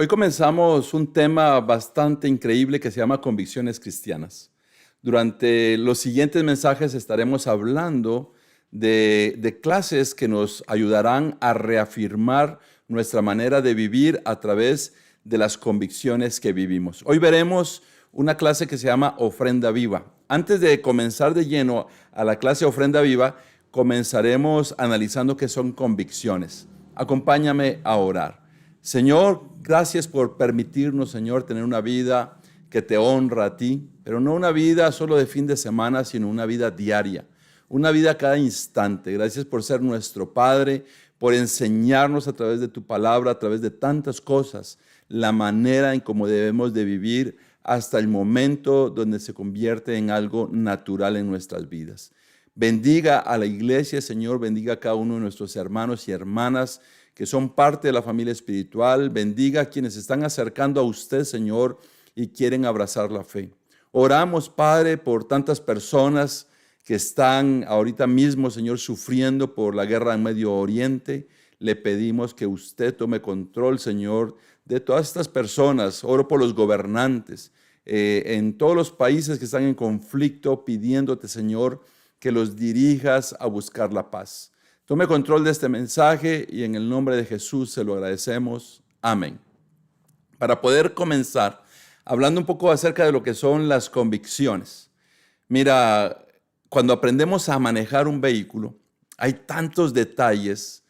Hoy comenzamos un tema bastante increíble que se llama convicciones cristianas. Durante los siguientes mensajes estaremos hablando de clases que nos ayudarán a reafirmar nuestra manera de vivir a través de las convicciones que vivimos. Hoy veremos una clase que se llama Ofrenda Viva. Antes de comenzar de lleno a la clase Ofrenda Viva, comenzaremos analizando qué son convicciones. Acompáñame a orar. Señor, gracias por permitirnos, Señor, tener una vida que te honra a ti, pero no una vida solo de fin de semana, sino una vida diaria, una vida cada instante. Gracias por ser nuestro Padre, por enseñarnos a través de tu palabra, a través de tantas cosas, la manera en cómo debemos de vivir hasta el momento donde se convierte en algo natural en nuestras vidas. Bendiga a la iglesia, Señor, bendiga a cada uno de nuestros hermanos y hermanas que son parte de la familia espiritual. Bendiga a quienes se están acercando a usted, Señor, y quieren abrazar la fe. Oramos, Padre, por tantas personas que están ahorita mismo, Señor, sufriendo por la guerra en Medio Oriente. Le pedimos que usted tome control, Señor, de todas estas personas. Oro por los gobernantes en todos los países que están en conflicto, pidiéndote, Señor, que los dirijas a buscar la paz. Tome control de este mensaje y en el nombre de Jesús se lo agradecemos. Amén. Para poder comenzar, hablando un poco acerca de lo que son las convicciones. Mira, cuando aprendemos a manejar un vehículo, hay tantos detalles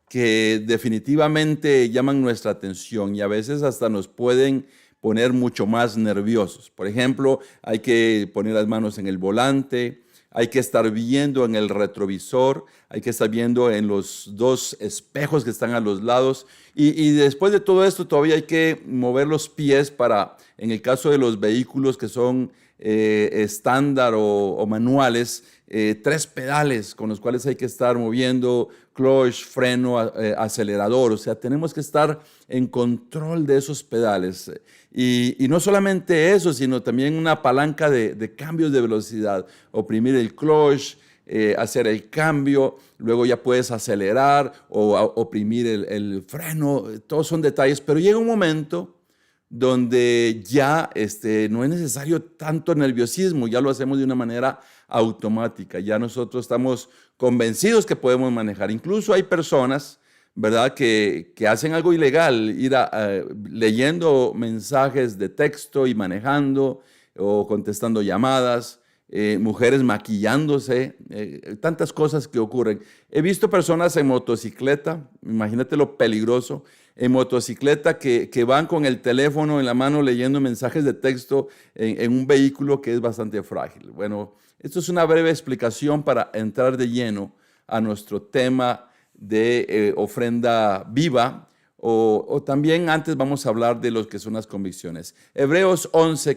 que definitivamente llaman nuestra atención y a veces hasta nos pueden poner mucho más nerviosos. Por ejemplo, hay que poner las manos en el volante, hay que estar viendo en el retrovisor, hay que estar viendo en los dos espejos que están a los lados y después de todo esto todavía hay que mover los pies para, en el caso de los vehículos que son estándar o manuales, 3 pedales con los cuales hay que estar moviendo, clutch, freno, acelerador. O sea, tenemos que estar en control de esos pedales. Y no solamente eso, sino también una palanca de cambios de velocidad. Oprimir el clutch, hacer el cambio, luego ya puedes acelerar o oprimir el freno. Todos son detalles, pero llega un momento donde ya no es necesario tanto nerviosismo, ya lo hacemos de una manera automática, ya nosotros estamos convencidos que podemos manejar. Incluso hay personas, ¿verdad?, que hacen algo ilegal, leyendo mensajes de texto y manejando o contestando llamadas, mujeres maquillándose, tantas cosas que ocurren. He visto personas en motocicleta, imagínate lo peligroso, en motocicleta que van con el teléfono en la mano leyendo mensajes de texto en un vehículo que es bastante frágil. Bueno, esto es una breve explicación para entrar de lleno a nuestro tema de ofrenda viva o también antes vamos a hablar de lo que son las convicciones. Hebreos 11,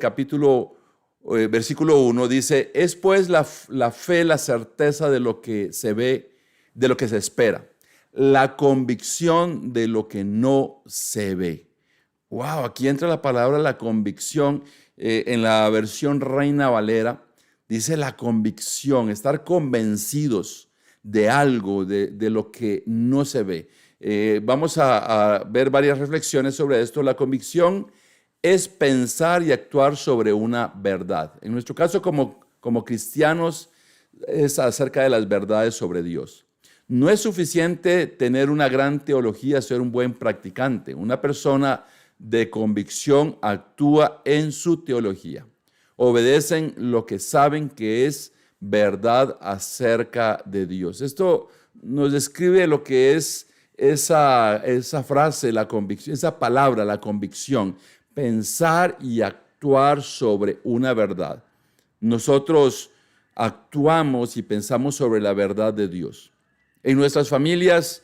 versículo 1 dice, es pues la fe, la certeza de lo que se ve, de lo que se espera, la convicción de lo que no se ve. Wow, aquí entra la palabra la convicción. En la versión Reina Valera dice la convicción, estar convencidos de algo, de lo que no se ve. Vamos a ver varias reflexiones sobre esto. La convicción es pensar y actuar sobre una verdad. En nuestro caso, como cristianos, es acerca de las verdades sobre Dios. No es suficiente tener una gran teología, ser un buen practicante. Una persona de convicción actúa en su teología. Obedecen lo que saben que es verdad acerca de Dios. Esto nos describe lo que es esa frase, la convicción, esa palabra, la convicción. Pensar y actuar sobre una verdad. Nosotros actuamos y pensamos sobre la verdad de Dios. En nuestras familias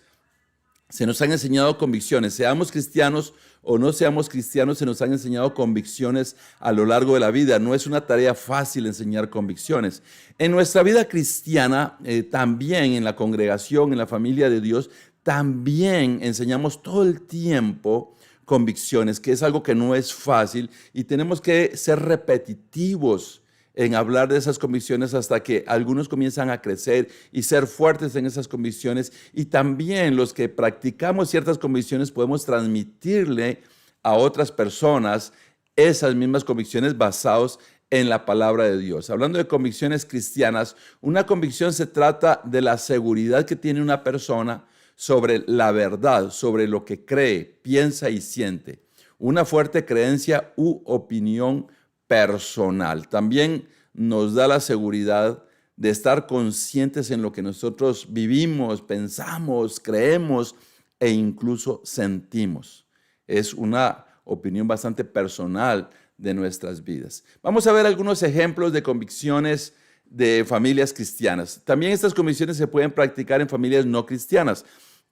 se nos han enseñado convicciones, seamos cristianos o no seamos cristianos, se nos han enseñado convicciones a lo largo de la vida. No es una tarea fácil enseñar convicciones. En nuestra vida cristiana, también en la congregación, en la familia de Dios, también enseñamos todo el tiempo convicciones, que es algo que no es fácil y tenemos que ser repetitivos en hablar de esas convicciones hasta que algunos comienzan a crecer y ser fuertes en esas convicciones y también los que practicamos ciertas convicciones podemos transmitirle a otras personas esas mismas convicciones basadas en la palabra de Dios. Hablando de convicciones cristianas, una convicción se trata de la seguridad que tiene una persona sobre la verdad, sobre lo que cree, piensa y siente. Una fuerte creencia u opinión personal. También nos da la seguridad de estar conscientes en lo que nosotros vivimos, pensamos, creemos e incluso sentimos. Es una opinión bastante personal de nuestras vidas. Vamos a ver algunos ejemplos de convicciones de familias cristianas. También estas convicciones se pueden practicar en familias no cristianas,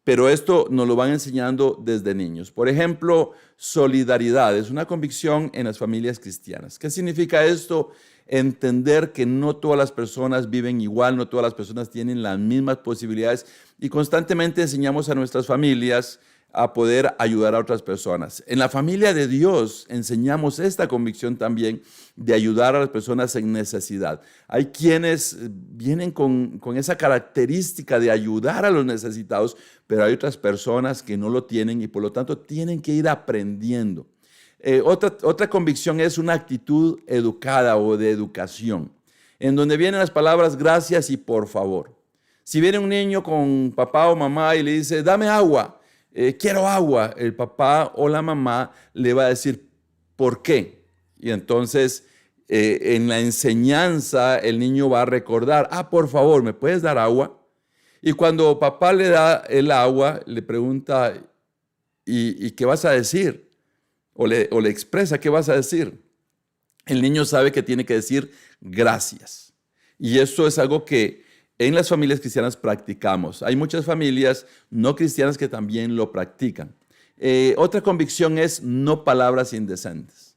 pero esto nos lo van enseñando desde niños. Por ejemplo, solidaridad es una convicción en las familias cristianas. ¿Qué significa esto? Entender que no todas las personas viven igual, no todas las personas tienen las mismas posibilidades y constantemente enseñamos a nuestras familias a poder ayudar a otras personas. En la familia de Dios enseñamos esta convicción también de ayudar a las personas en necesidad. Hay quienes vienen con esa característica de ayudar a los necesitados, pero hay otras personas que no lo tienen y por lo tanto tienen que ir aprendiendo. Otra convicción es una actitud educada o de educación, en donde vienen las palabras gracias y por favor. Si viene un niño con papá o mamá y le dice, dame agua, quiero agua, el papá o la mamá le va a decir, ¿por qué? Y entonces en la enseñanza el niño va a recordar, por favor, ¿me puedes dar agua? Y cuando papá le da el agua, le pregunta, ¿y qué vas a decir? O le expresa, ¿qué vas a decir? El niño sabe que tiene que decir gracias. Y esto es algo que en las familias cristianas practicamos. Hay muchas familias no cristianas que también lo practican. Otra convicción es no palabras indecentes.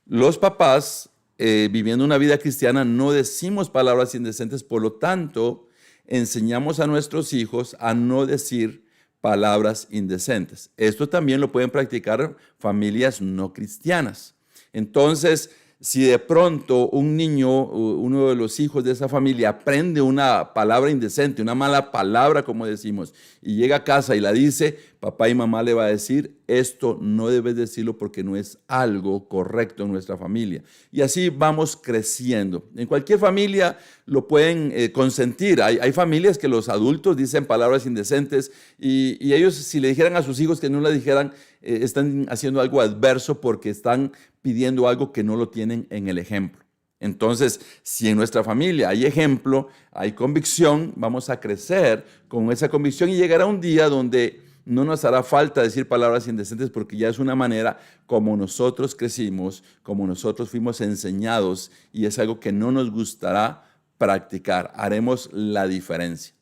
Los papás, viviendo una vida cristiana, no decimos palabras indecentes, por lo tanto, enseñamos a nuestros hijos a no decir palabras indecentes. Esto también lo pueden practicar familias no cristianas. Entonces, si de pronto un niño, uno de los hijos de esa familia, aprende una palabra indecente, una mala palabra, como decimos, y llega a casa y la dice, papá y mamá le va a decir, esto no debes decirlo porque no es algo correcto en nuestra familia. Y así vamos creciendo. En cualquier familia lo pueden consentir. Hay familias que los adultos dicen palabras indecentes y ellos, si le dijeran a sus hijos que no la dijeran, están haciendo algo adverso porque están pidiendo algo que no lo tienen en el ejemplo. Entonces, si en nuestra familia hay ejemplo, hay convicción, vamos a crecer con esa convicción y llegará un día donde no nos hará falta decir palabras indecentes porque ya es una manera como nosotros crecimos, como nosotros fuimos enseñados y es algo que no nos gustará practicar. Haremos la diferencia.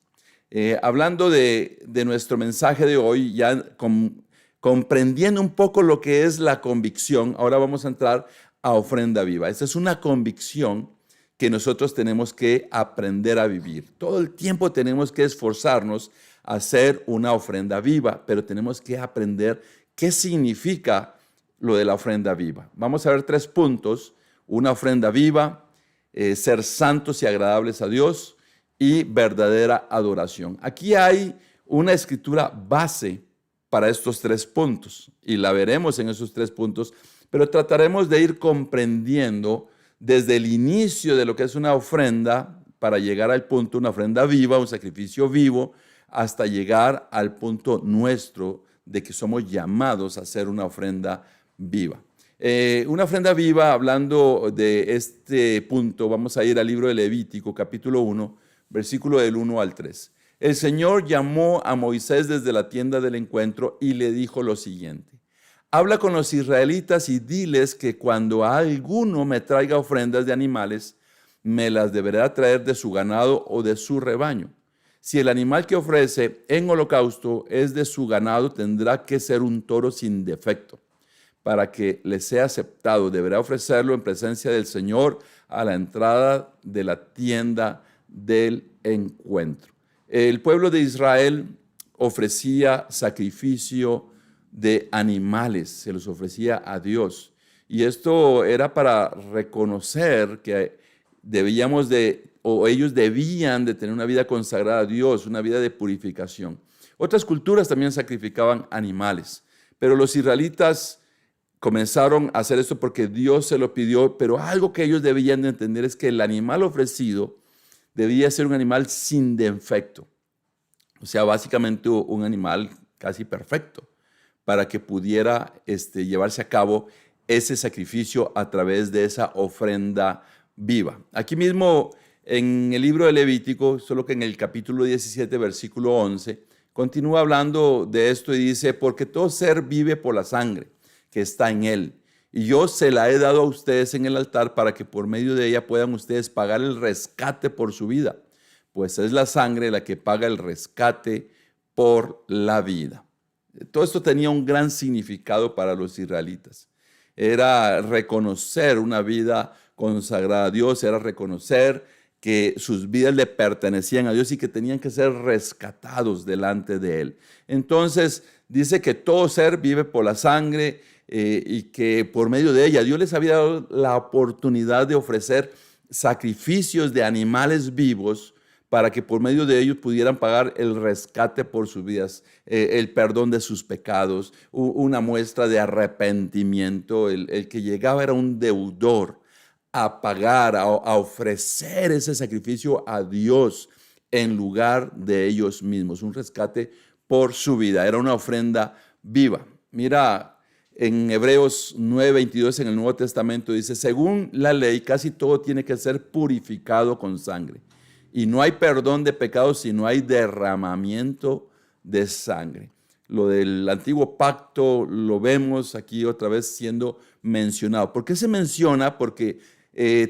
Hablando de nuestro mensaje de hoy, ya comprendiendo un poco lo que es la convicción, ahora vamos a entrar a ofrenda viva. Esta es una convicción que nosotros tenemos que aprender a vivir. Todo el tiempo tenemos que esforzarnos a hacer una ofrenda viva, pero tenemos que aprender qué significa lo de la ofrenda viva. Vamos a ver 3 puntos. Una ofrenda viva, ser santos y agradables a Dios y verdadera adoración. Aquí hay una escritura base para estos 3 puntos y la veremos en esos 3 puntos, pero trataremos de ir comprendiendo desde el inicio de lo que es una ofrenda para llegar al punto, una ofrenda viva, un sacrificio vivo, hasta llegar al punto nuestro de que somos llamados a hacer una ofrenda viva. Una ofrenda viva, hablando de este punto, vamos a ir al libro de Levítico, capítulo 1, versículo del 1 al 3. El Señor llamó a Moisés desde la tienda del encuentro y le dijo lo siguiente: habla con los israelitas y diles que cuando alguno me traiga ofrendas de animales, me las deberá traer de su ganado o de su rebaño. Si el animal que ofrece en holocausto es de su ganado, tendrá que ser un toro sin defecto. Para que le sea aceptado, deberá ofrecerlo en presencia del Señor a la entrada de la tienda del encuentro. El pueblo de Israel ofrecía sacrificio de animales, se los ofrecía a Dios. Y esto era para reconocer que ellos debían de tener una vida consagrada a Dios, una vida de purificación. Otras culturas también sacrificaban animales, pero los israelitas comenzaron a hacer esto porque Dios se lo pidió, pero algo que ellos debían de entender es que el animal ofrecido debía ser un animal sin defecto. O sea, básicamente un animal casi perfecto para que pudiera llevarse a cabo ese sacrificio a través de esa ofrenda viva. Aquí mismo en el libro de Levítico, solo que en el capítulo 17, versículo 11, continúa hablando de esto y dice, porque todo ser vive por la sangre que está en él. Y yo se la he dado a ustedes en el altar para que por medio de ella puedan ustedes pagar el rescate por su vida. Pues es la sangre la que paga el rescate por la vida. Todo esto tenía un gran significado para los israelitas. Era reconocer una vida consagrada a Dios, era reconocer que sus vidas le pertenecían a Dios y que tenían que ser rescatados delante de Él. Entonces dice que todo ser vive por la sangre y que por medio de ella Dios les había dado la oportunidad de ofrecer sacrificios de animales vivos para que por medio de ellos pudieran pagar el rescate por sus vidas, el perdón de sus pecados, una muestra de arrepentimiento. El que llegaba era un deudor a pagar, a ofrecer ese sacrificio a Dios en lugar de ellos mismos, un rescate por su vida, era una ofrenda viva. Mira, en Hebreos 9:22 en el Nuevo Testamento dice, según la ley, casi todo tiene que ser purificado con sangre. Y no hay perdón de pecados si no hay derramamiento de sangre. Lo del antiguo pacto lo vemos aquí otra vez siendo mencionado. ¿Por qué se menciona? Porque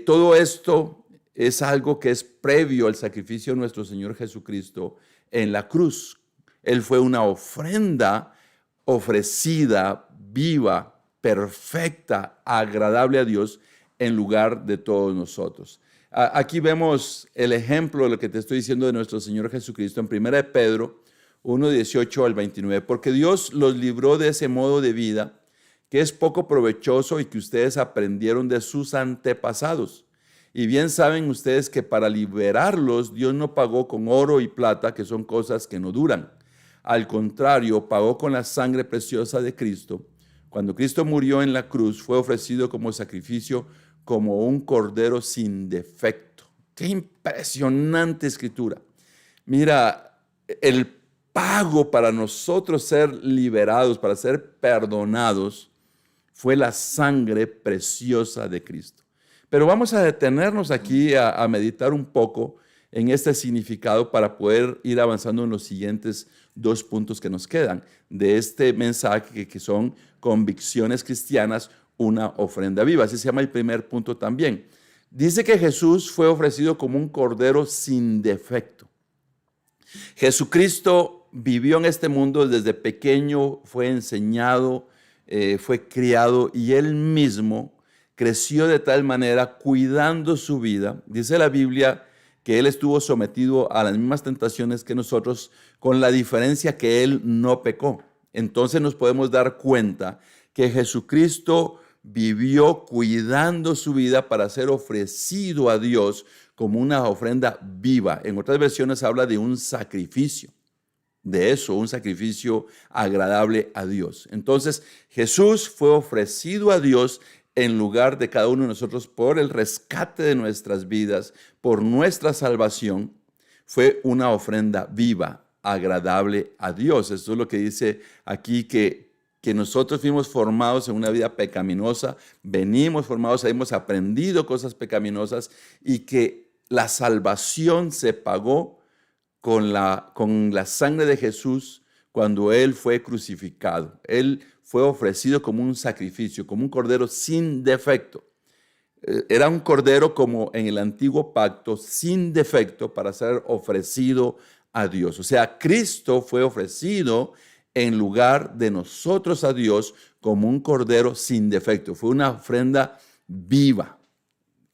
todo esto es algo que es previo al sacrificio de nuestro Señor Jesucristo en la cruz. Él fue una ofrenda ofrecida, viva, perfecta, agradable a Dios en lugar de todos nosotros. Aquí vemos el ejemplo de lo que te estoy diciendo de nuestro Señor Jesucristo en 1 de Pedro 1:18 al 29. Porque Dios los libró de ese modo de vida que es poco provechoso y que ustedes aprendieron de sus antepasados. Y bien saben ustedes que para liberarlos Dios no pagó con oro y plata, que son cosas que no duran. Al contrario, pagó con la sangre preciosa de Cristo. Cuando Cristo murió en la cruz, fue ofrecido como sacrificio, como un cordero sin defecto. ¡Qué impresionante escritura! Mira, el pago para nosotros ser liberados, para ser perdonados, fue la sangre preciosa de Cristo. Pero vamos a detenernos aquí a meditar un poco en este significado para poder ir avanzando en los siguientes 2 puntos que nos quedan de este mensaje que son convicciones cristianas, una ofrenda viva. Así se llama el primer punto también. Dice que Jesús fue ofrecido como un cordero sin defecto. Jesucristo vivió en este mundo desde pequeño, fue enseñado, fue criado y él mismo creció de tal manera cuidando su vida. Dice la Biblia que él estuvo sometido a las mismas tentaciones que nosotros, con la diferencia que él no pecó. Entonces nos podemos dar cuenta que Jesucristo vivió cuidando su vida para ser ofrecido a Dios como una ofrenda viva. En otras versiones habla de un sacrificio. De eso, un sacrificio agradable a Dios. Entonces, Jesús fue ofrecido a Dios en lugar de cada uno de nosotros por el rescate de nuestras vidas, por nuestra salvación. Fue una ofrenda viva, agradable a Dios. Esto es lo que dice aquí, que nosotros fuimos formados en una vida pecaminosa, venimos formados, hemos aprendido cosas pecaminosas y que la salvación se pagó con la sangre de Jesús cuando Él fue crucificado. Él fue ofrecido como un sacrificio, como un cordero sin defecto. Era un cordero como en el antiguo pacto, sin defecto, para ser ofrecido a Dios. O sea, Cristo fue ofrecido en lugar de nosotros a Dios como un cordero sin defecto. Fue una ofrenda viva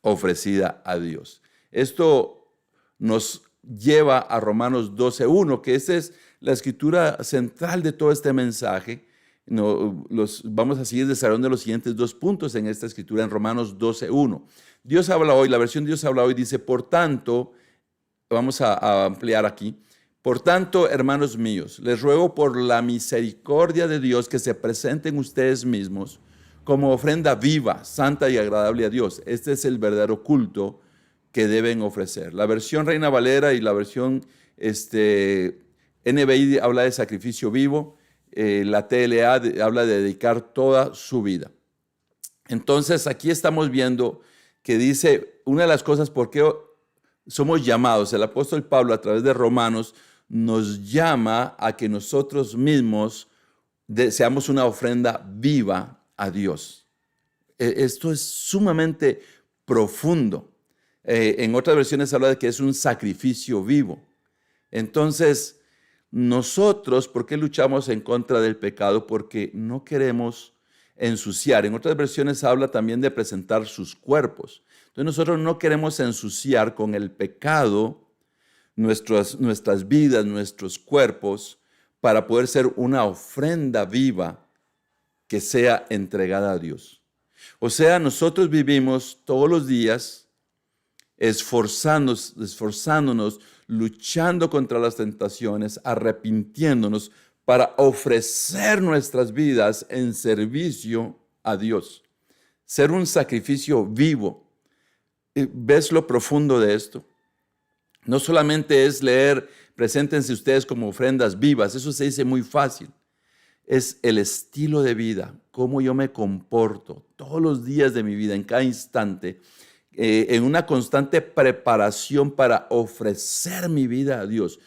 ofrecida a Dios. Esto nos lleva a Romanos 12:1, que esa es la escritura central de todo este mensaje. Vamos a seguir desarrollando los siguientes 2 puntos en esta escritura en Romanos 12:1. Dios habla hoy, la versión Dios habla hoy dice, por tanto, vamos a ampliar aquí, por tanto, hermanos míos, les ruego por la misericordia de Dios que se presenten ustedes mismos como ofrenda viva, santa y agradable a Dios. Este es el verdadero culto que deben ofrecer. La versión Reina Valera y la versión NBI habla de sacrificio vivo. La TLA habla de dedicar toda su vida. Entonces, aquí estamos viendo que dice, una de las cosas por qué somos llamados, el apóstol Pablo a través de Romanos nos llama a que nosotros mismos seamos una ofrenda viva a Dios. Esto es sumamente profundo. En otras versiones habla de que es un sacrificio vivo. Entonces, nosotros, ¿por qué luchamos en contra del pecado? Porque no queremos ensuciar. En otras versiones habla también de presentar sus cuerpos. Entonces, nosotros no queremos ensuciar con el pecado nuestras vidas, nuestros cuerpos, para poder ser una ofrenda viva que sea entregada a Dios. O sea, nosotros vivimos todos los días esforzándonos, luchando contra las tentaciones, arrepintiéndonos para ofrecer nuestras vidas en servicio a Dios. Ser un sacrificio vivo. ¿Ves lo profundo de esto? No solamente es leer, preséntense ustedes como ofrendas vivas, eso se dice muy fácil. Es el estilo de vida, cómo yo me comporto todos los días de mi vida, en cada instante, en una constante preparación para ofrecer mi vida a Dios.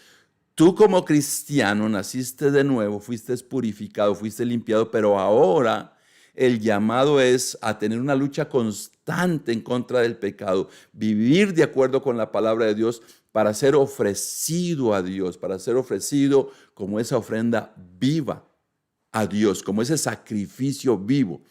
Tú como cristiano naciste de nuevo, fuiste purificado, fuiste limpiado, pero ahora el llamado es a tener una lucha constante en contra del pecado, vivir de acuerdo con la palabra de Dios para ser ofrecido a Dios, para ser ofrecido como esa ofrenda viva a Dios, como ese sacrificio vivo.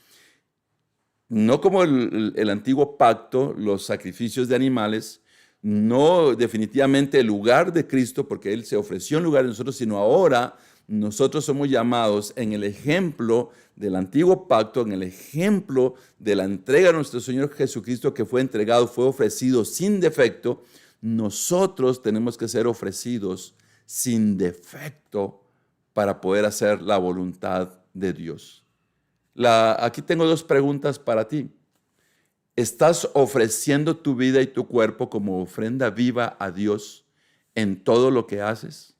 No como el antiguo pacto, los sacrificios de animales, no definitivamente el lugar de Cristo, porque Él se ofreció en lugar de nosotros, sino ahora nosotros somos llamados en el ejemplo del antiguo pacto, en el ejemplo de la entrega de nuestro Señor Jesucristo, que fue entregado, fue ofrecido sin defecto. Nosotros tenemos que ser ofrecidos sin defecto para poder hacer la voluntad de Dios. Aquí tengo dos preguntas para ti. ¿Estás ofreciendo tu vida y tu cuerpo como ofrenda viva a Dios en todo lo que haces?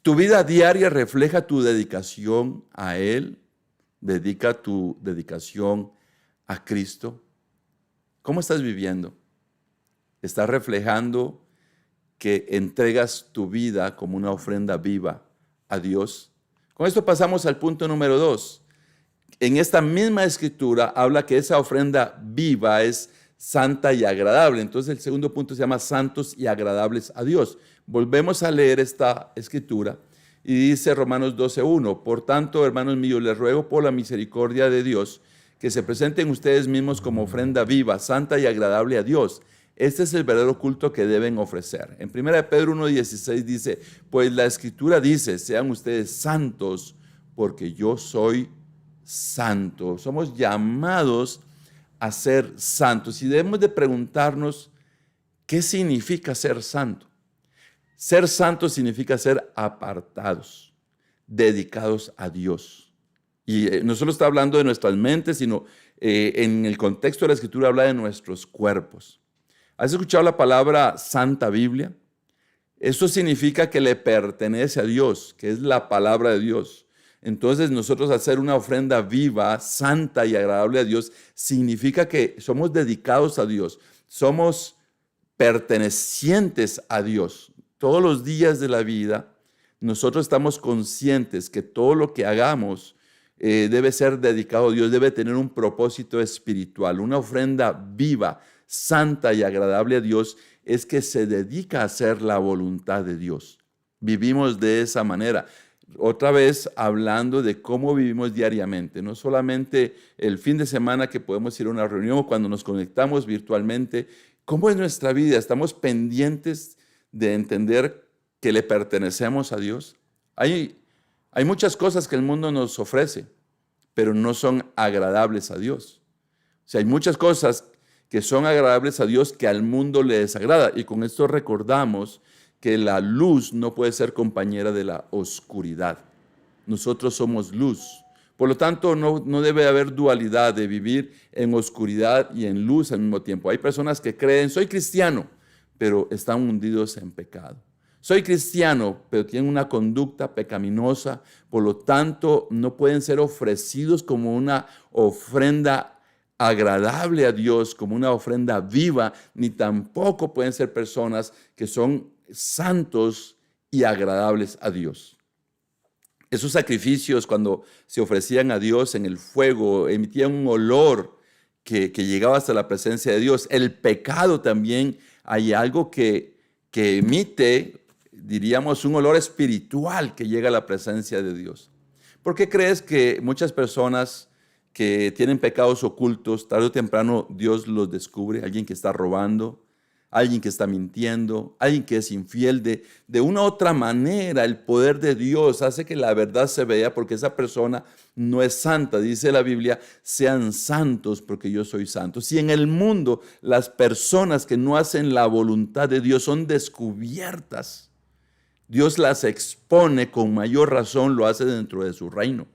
¿Tu vida diaria refleja tu dedicación a Él? ¿Dedica tu dedicación a Cristo? ¿Cómo estás viviendo? ¿Estás reflejando que entregas tu vida como una ofrenda viva a Dios? Con esto pasamos al punto número 2. En esta misma escritura habla que esa ofrenda viva es santa y agradable. Entonces el segundo punto se llama santos y agradables a Dios. Volvemos a leer esta escritura y dice Romanos 12:1, por tanto, hermanos míos, les ruego por la misericordia de Dios que se presenten ustedes mismos como ofrenda viva, santa y agradable a Dios. Este es el verdadero culto que deben ofrecer. En 1 Pedro 1:16 dice, pues la escritura dice, sean ustedes santos porque yo soy santo. Somos llamados a ser santos y debemos de preguntarnos qué significa ser santo. Ser santo significa ser apartados, dedicados a Dios. Y no solo está hablando de nuestras mentes, sino en el contexto de la escritura habla de nuestros cuerpos. ¿Has escuchado la palabra Santa Biblia? Eso significa que le pertenece a Dios, que es la palabra de Dios. Entonces nosotros hacer una ofrenda viva, santa y agradable a Dios, significa que somos dedicados a Dios, somos pertenecientes a Dios. Todos los días de la vida, nosotros estamos conscientes que todo lo que hagamos debe ser dedicado a Dios, debe tener un propósito espiritual. Una ofrenda viva, santa y agradable a Dios es que se dedica a hacer la voluntad de Dios. Vivimos de esa manera. Otra vez hablando de cómo vivimos diariamente, no solamente el fin de semana que podemos ir a una reunión o cuando nos conectamos virtualmente. ¿Cómo es nuestra vida? ¿Estamos pendientes de entender que le pertenecemos a Dios? Hay muchas cosas que el mundo nos ofrece, pero no son agradables a Dios. O sea, hay muchas cosas que son agradables a Dios que al mundo le desagrada. Y con esto recordamos que la luz no puede ser compañera de la oscuridad. Nosotros somos luz. Por lo tanto, no debe haber dualidad de vivir en oscuridad y en luz al mismo tiempo. Hay personas que creen, soy cristiano, pero están hundidos en pecado. Soy cristiano, pero tienen una conducta pecaminosa, por lo tanto no pueden ser ofrecidos como una ofrenda agradable a Dios, como una ofrenda viva, ni tampoco pueden ser personas que son santos y agradables a Dios. Esos sacrificios, cuando se ofrecían a Dios en el fuego, emitían un olor que llegaba hasta la presencia de Dios. El pecado también, hay algo que emite, diríamos, un olor espiritual que llega a la presencia de Dios. ¿Por qué crees que muchas personas que tienen pecados ocultos, tarde o temprano Dios los descubre? Alguien que está robando, alguien que está mintiendo, alguien que es infiel. De una u otra manera, el poder de Dios hace que la verdad se vea, porque esa persona no es santa. Dice la Biblia, sean santos porque yo soy santo. Si en el mundo las personas que no hacen la voluntad de Dios son descubiertas, Dios las expone, con mayor razón lo hace dentro de su reino.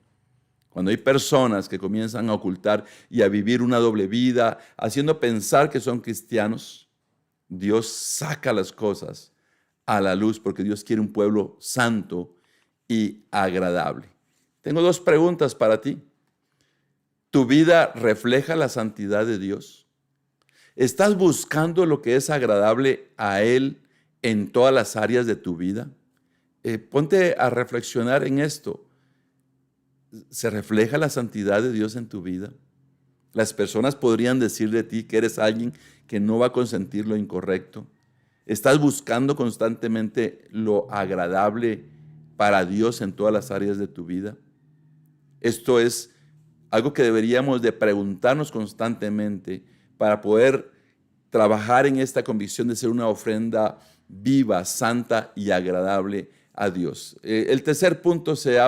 Cuando hay personas que comienzan a ocultar y a vivir una doble vida, haciendo pensar que son cristianos, Dios saca las cosas a la luz, porque Dios quiere un pueblo santo y agradable. Tengo dos preguntas para ti. ¿Tu vida refleja la santidad de Dios? ¿Estás buscando lo que es agradable a Él en todas las áreas de tu vida? Ponte a reflexionar en esto. ¿Se refleja la santidad de Dios en tu vida? Las personas podrían decir de ti que eres alguien que no va a consentir lo incorrecto. ¿Estás buscando constantemente lo agradable para Dios en todas las áreas de tu vida? Esto es algo que deberíamos de preguntarnos constantemente para poder trabajar en esta convicción de ser una ofrenda viva, santa y agradable a Dios. El tercer punto se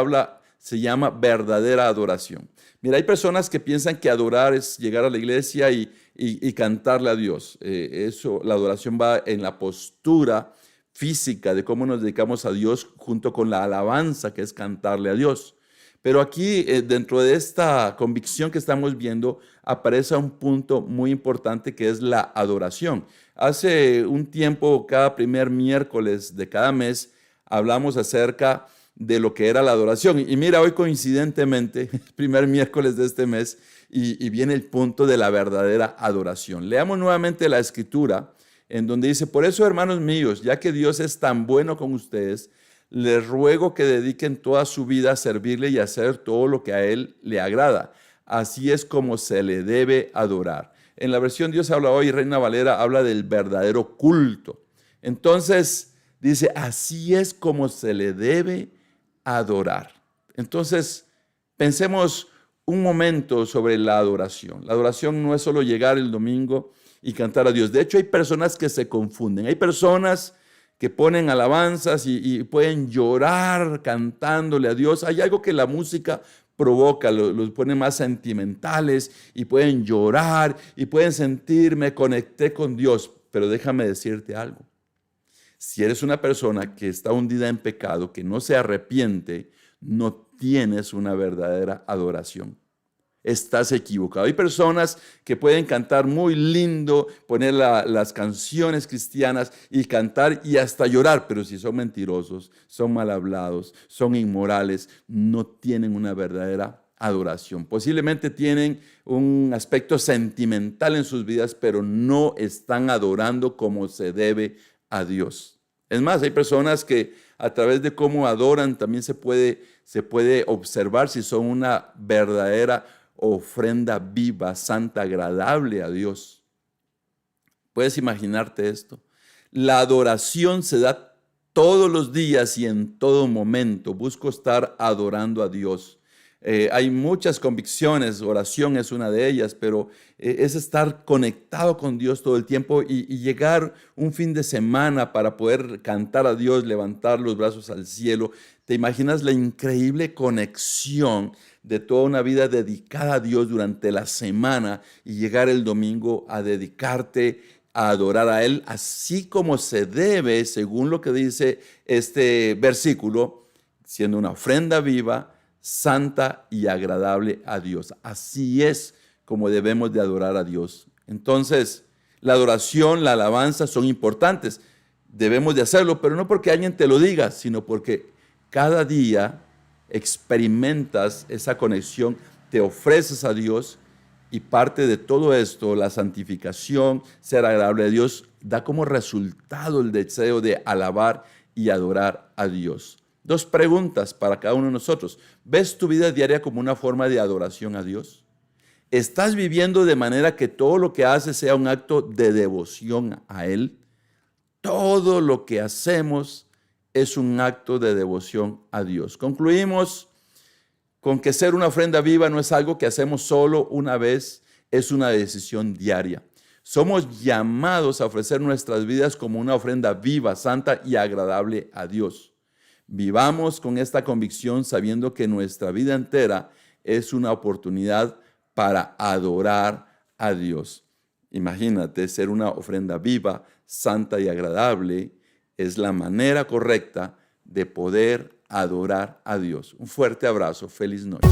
llama verdadera adoración. Mira, hay personas que piensan que adorar es llegar a la iglesia y cantarle a Dios. La adoración va en la postura física de cómo nos dedicamos a Dios, junto con la alabanza, que es cantarle a Dios. Pero aquí, dentro de esta convicción que estamos viendo, aparece un punto muy importante, que es la adoración. Hace un tiempo, cada primer miércoles de cada mes, hablamos acerca de lo que era la adoración. Y mira, hoy coincidentemente, primer miércoles de este mes, y viene el punto de la verdadera adoración. Leamos nuevamente la Escritura, en donde dice: por eso, hermanos míos, ya que Dios es tan bueno con ustedes, les ruego que dediquen toda su vida a servirle y a hacer todo lo que a Él le agrada. Así es como se le debe adorar. En la versión Dios habla hoy, Reina Valera, habla del verdadero culto. Entonces, dice, así es como se le debe adorar. Entonces, pensemos un momento sobre la adoración. La adoración no es solo llegar el domingo y cantar a Dios. De hecho, hay personas que se confunden. Hay personas que ponen alabanzas y pueden llorar cantándole a Dios. Hay algo que la música provoca, los pone más sentimentales, y pueden llorar y pueden sentir, me conecté con Dios. Pero déjame decirte algo. Si eres una persona que está hundida en pecado, que no se arrepiente, no tienes una verdadera adoración. Estás equivocado. Hay personas que pueden cantar muy lindo, poner las canciones cristianas y cantar y hasta llorar, pero si son mentirosos, son mal hablados, son inmorales, no tienen una verdadera adoración. Posiblemente tienen un aspecto sentimental en sus vidas, pero no están adorando como se debe a Dios. Es más, hay personas que a través de cómo adoran también se puede observar si son una verdadera ofrenda viva, santa, agradable a Dios. ¿Puedes imaginarte esto? La adoración se da todos los días y en todo momento. Busco estar adorando a Dios. Hay muchas convicciones, oración es una de ellas, pero es estar conectado con Dios todo el tiempo y llegar un fin de semana para poder cantar a Dios, levantar los brazos al cielo. ¿Te imaginas la increíble conexión de toda una vida dedicada a Dios durante la semana y llegar el domingo a dedicarte a adorar a Él, así como se debe, según lo que dice este versículo, siendo una ofrenda viva, santa y agradable a Dios. Así es como debemos de adorar a Dios. Entonces, la adoración, la alabanza son importantes. Debemos de hacerlo, pero no porque alguien te lo diga, sino porque cada día experimentas esa conexión, te ofreces a Dios y parte de todo esto, la santificación, ser agradable a Dios, da como resultado el deseo de alabar y adorar a Dios. Dos preguntas para cada uno de nosotros. ¿Ves tu vida diaria como una forma de adoración a Dios? ¿Estás viviendo de manera que todo lo que haces sea un acto de devoción a Él? Todo lo que hacemos es un acto de devoción a Dios. Concluimos con que ser una ofrenda viva no es algo que hacemos solo una vez, es una decisión diaria. Somos llamados a ofrecer nuestras vidas como una ofrenda viva, santa y agradable a Dios. Vivamos con esta convicción sabiendo que nuestra vida entera es una oportunidad para adorar a Dios. Imagínate, ser una ofrenda viva, santa y agradable es la manera correcta de poder adorar a Dios. Un fuerte abrazo, feliz noche.